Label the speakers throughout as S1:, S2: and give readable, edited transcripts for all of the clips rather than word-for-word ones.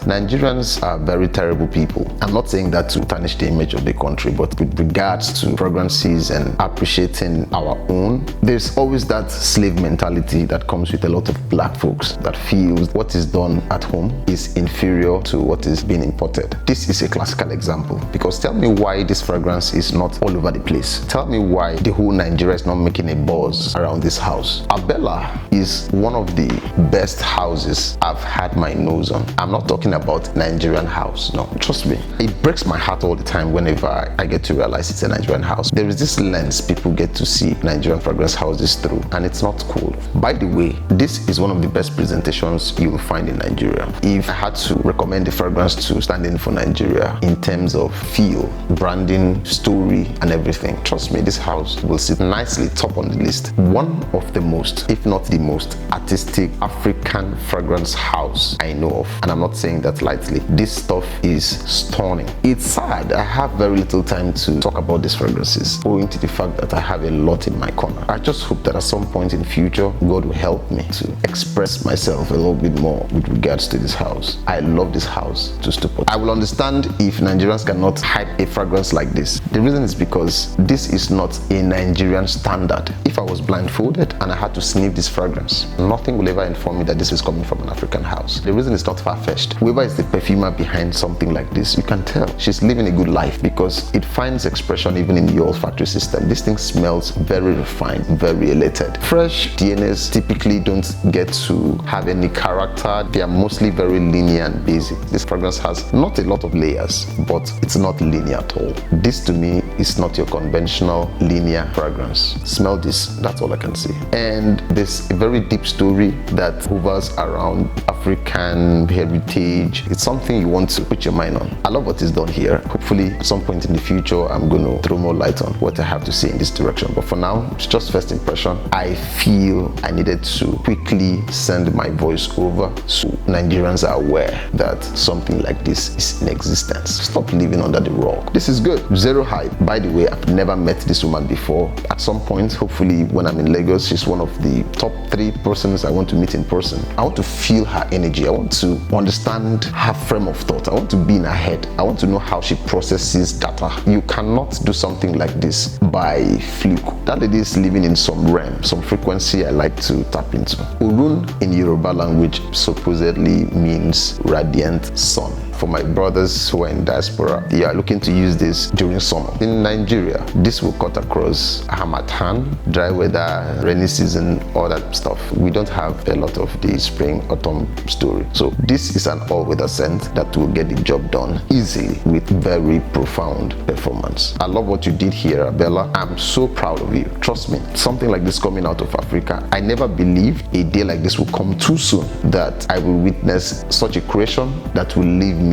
S1: Nigerians are very terrible people. I'm not saying that to tarnish the image of the country, but with regards to fragrances and appreciating our own, there's always that slave mentality that comes with a lot of black folks that feels what is done at home is inferior to what is being imported. This is a classical example, because tell me why this fragrance is not all over the place. Tell me why the whole Nigeria is not making a buzz around this house. Abella is one of the best houses I've had my nose on. I'm not talking about Nigerian house, no, trust me. It breaks my heart all the time whenever I get to realize it's a Nigerian house. There is this lens people get to see Nigerian fragrance houses through, and it's not cool. By the way, this is one of the best presentations you will find in Nigeria. If I had to recommend the fragrance to stand in for Nigeria in terms of feel, branding, story, and everything, trust me, this house will sit nicely top on the list. One of the most, if not the most, artistic African fragrance house I know of, and I'm not saying that lightly. This stuff is stunning. It's sad I have very little time to talk about these fragrances, owing to the fact that I have a lot in my corner. I just hope that at some point in future, God will help me to express myself a little bit more with regards to this house. I love this house to stupid. I will understand if Nigerians cannot hype a fragrance like this. The reason is because this is not a Nigerian standard. If I was blindfolded and I had to sniff this fragrance, nothing will ever inform me that this is coming from an African house. The reason is not far-fetched. Whoever is the perfumer behind something like this, you can tell she's living a good life, because it finds expression even in your olfactory system. This thing smells very refined, very elated. Fresh DNAs typically don't get to have any character. They are mostly very linear and basic. This fragrance has not a lot of layers, but it's not linear at all. This to me is not your conventional linear fragrance. Smell this, that's all I can say. And there's a very deep story that hovers around African heritage. It's something you want to put your mind on. I love what is done here. Hopefully at some point in the future I'm going to throw more light on what I have to say in this direction, but for now it's just first impression. I feel I needed to quickly send my voice over so Nigerians are aware that something like this is in existence. Stop living under the rock. This is good. Zero hype. By the way, I've never met this woman before. At some point, hopefully when I'm in Lagos, she's one of the top 3 persons I want to meet in person. I want to feel her energy. I want to understand her frame of thought. I want to be in her head. I want to know how she processes data. You cannot do something like this by fluke. That lady is living in some realm, some frequency I like to tap into. Orun in Yoruba language supposedly means radiant sun. For my brothers who are in diaspora, they are looking to use this during summer. In Nigeria, this will cut across Harmattan, dry weather, rainy season, all that stuff. We don't have a lot of the spring, autumn story. So this is an all-weather scent that will get the job done easily with very profound performance. I love what you did here, Abella. I'm so proud of you. Trust me, something like this coming out of Africa, I never believed a day like this will come too soon, that I will witness such a creation that will leave me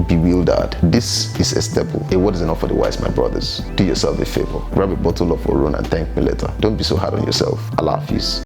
S1: bewildered. This is a staple. A word is enough for the wise, my brothers. Do yourself a favor. Grab a bottle of Orun and thank me later. Don't be so hard on yourself. Allah Hafiz.